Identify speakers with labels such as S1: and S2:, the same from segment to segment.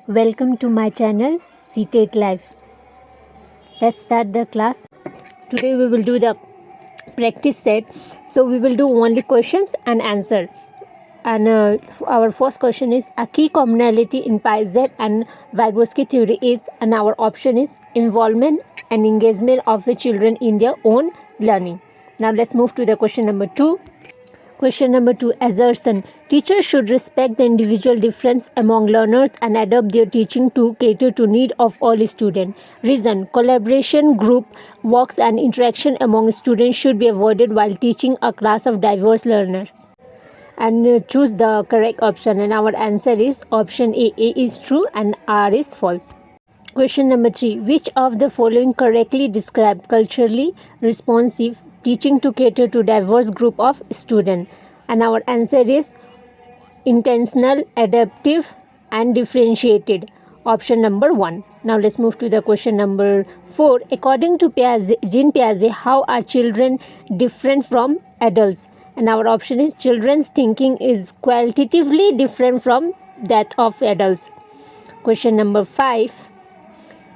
S1: Welcome to my channel CTET Live. Let's start the class. Today we will do the practice set. So we will do only questions and answer. And our first question is a key commonality in PIZ and Vygotsky theory is, and our option is involvement and engagement of the children in their own learning. Now let's move to the question number 2. Question number 2. Assertion. Teachers should respect the individual difference among learners and adapt their teaching to cater to need of all students. Reason. Collaboration, group works and interaction among students should be avoided while teaching a class of diverse learners. And choose the correct option, and our answer is option A. A is true and R is false. Question number 3. Which of the following correctly describe culturally responsive teaching to cater to diverse group of students? And our answer is intentional, adaptive and differentiated. Option number 1. Now let's move to the question number 4. According to Jean Piaget, how are children different from adults? And our option is children's thinking is qualitatively different from that of adults. Question number 5.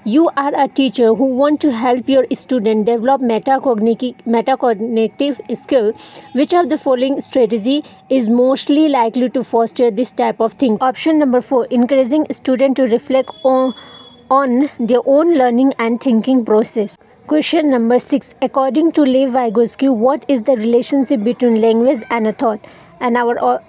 S1: You are a teacher who want to help your student develop metacognitive skill. Which of the following strategy is mostly likely to foster this type of thing? Option number 4. Encouraging student to reflect on their own learning and thinking process. Question number 6. According to Lev Vygotsky, what is the relationship between language and a thought? And our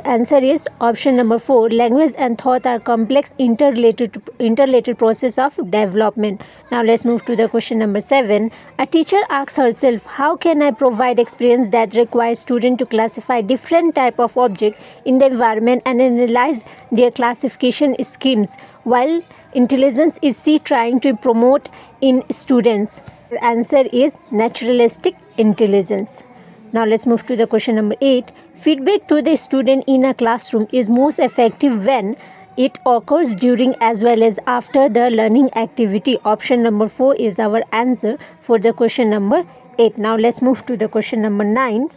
S1: answer is option number 4. Language and thought are complex interrelated process of development. Now let's move to the question number 7. A teacher asks herself, how can I provide experience that requires student to classify different type of object in the environment and analyze their classification schemes while intelligence is she trying to promote in students? The answer is naturalistic intelligence. Now let's move to the question number 8. Feedback to the student in a classroom is most effective when it occurs during as well as after the learning activity. Option number 4 is our answer for the question number 8. Now let's move to the question number 9.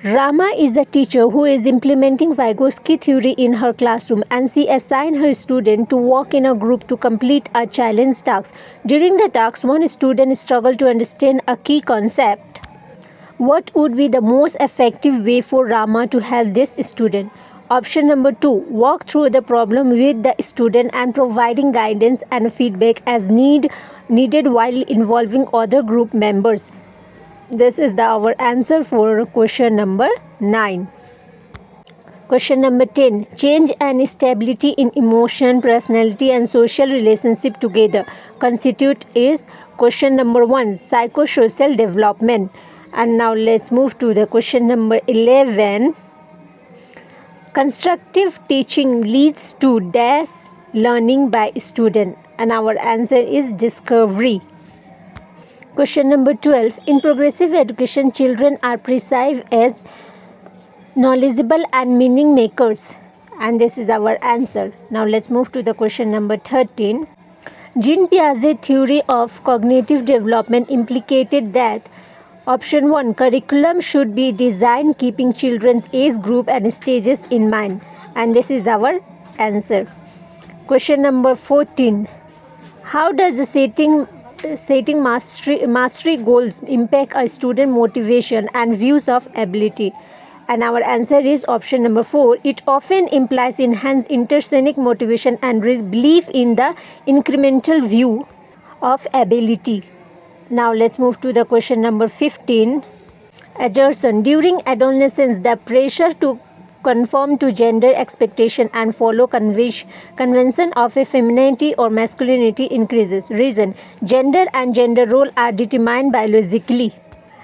S1: Rama is a teacher who is implementing Vygotsky theory in her classroom, and she assigned her student to work in a group to complete a challenge task. During the task, one student struggled to understand a key concept. What would be the most effective way for Rama to help this student? Option number 2. Walk through the problem with the student and providing guidance and feedback as needed while involving other group members. This is our answer for question number 9. Question number 10. Change and stability in emotion, personality and social relationship together constitute is question number 1. Psychosocial development. And now let's move to the question number 11. Constructive teaching leads to dash learning by student. And our answer is discovery. Question number 12. In progressive education, children are perceived as knowledgeable and meaning makers. And this is our answer. Now let's move to the question number 13. Jean Piaget's theory of cognitive development implicated that option 1. Curriculum should be designed keeping children's age group and stages in mind. And this is our answer. Question number 14. How does the setting mastery goals impact a student motivation and views of ability? And our answer is option number 4. It often implies enhanced intrinsic motivation and belief in the incremental view of ability. Now let's move to the question number 15. Assertion. During adolescence, the pressure to conform to gender expectation and follow convention of a femininity or masculinity increases. Reason. Gender and gender role are determined biologically.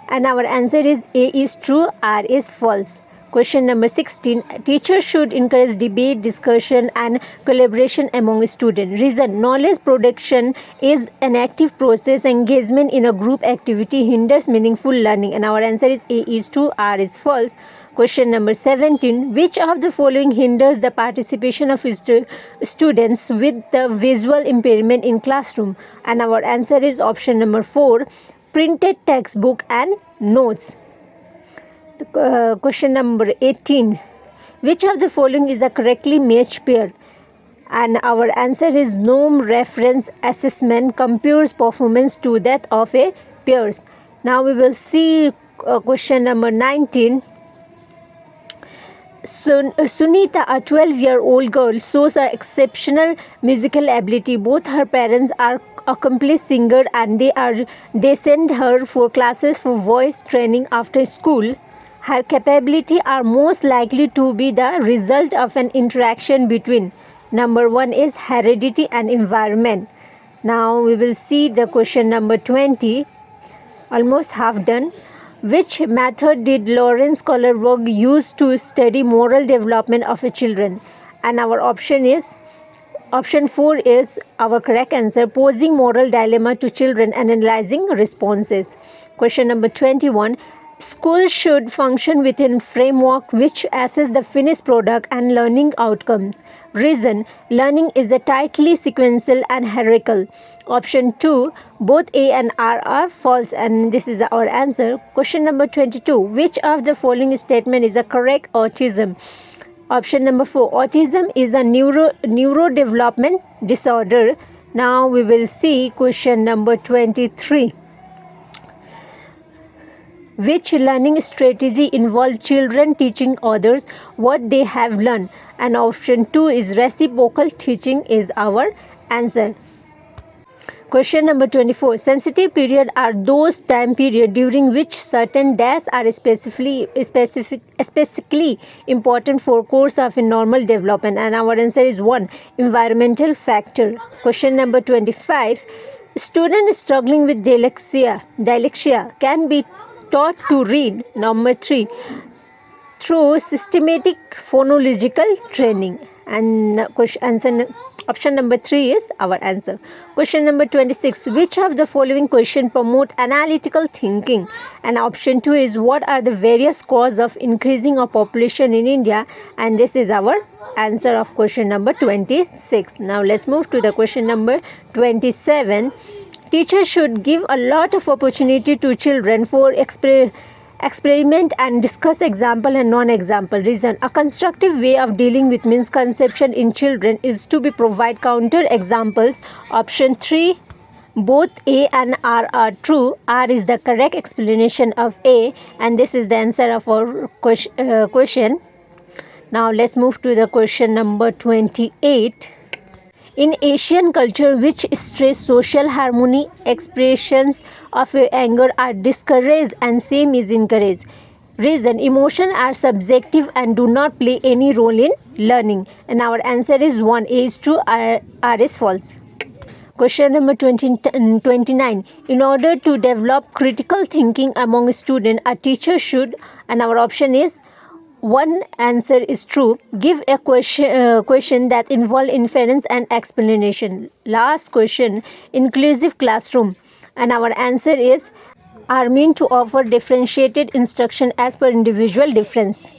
S1: And our answer is A is true, R is false. Question number 16. Teachers should encourage debate, discussion and collaboration among students. Reason. Knowledge production is an active process. Engagement in a group activity hinders meaningful learning. And our answer is A is true, R is false. Question number 17. Which of the following hinders the participation of students with the visual impairment in classroom? And our answer is option number 4. Printed textbook and notes. Question number 18. Which of the following is the correctly matched pair? And our answer is norm reference assessment compares performance to that of a peers. Now we will see question number 19. Sunita, a 12-year-old girl, shows an exceptional musical ability. Both her parents are accomplished singers, and they send her for classes for voice training after school. Her capability are most likely to be the result of an interaction between number 1 is heredity and environment. Now we will see the question number 20. Almost half done. Which method did Lawrence Kohlberg use to study moral development of children? And our option 4 is our correct answer, posing moral dilemma to children and analyzing responses. Question number 21. Schools should function within framework which assess the finished product and learning outcomes. Reason: learning is a tightly sequential and hierarchical. Option 2, both A and R are false, and this is our answer. Question number 22. Which of the following statement is a correct autism? Option number 4, autism is a neurodevelopment disorder. Now we will see question number 23. Which learning strategy involves children teaching others what they have learned? And option 2 is reciprocal teaching is our answer. Question number 24. Sensitive period are those time period during which certain days are specifically important for course of a normal development. And our answer is 1, environmental factor. Question number 25. Student struggling with dyslexia can be taught to read. Number 3, through systematic phonological training. And option number 3 is our answer. Question number 26. Which of the following question promote analytical thinking? And option 2 is what are the various causes of increasing of population in India? And this is our answer of question number 26. Now let's move to the question number 27. Teachers should give a lot of opportunity to children for experiment and discuss example and non-example. Reason: a constructive way of dealing with misconception in children is to be provide counter examples. Option 3, both A and R are true. R is the correct explanation of A, and this is the answer of our question. Now let's move to the question number 28. In Asian culture, which stress social harmony, expressions of anger are discouraged and same is encouraged. Reason: emotions are subjective and do not play any role in learning. And our answer is 1, A is true, R is false. Question number 29. In order to develop critical thinking among students, a teacher should, and our option is 1 answer is true, give a question that involve inference and explanation. Last question, inclusive classroom, and our answer is are meant to offer differentiated instruction as per individual difference.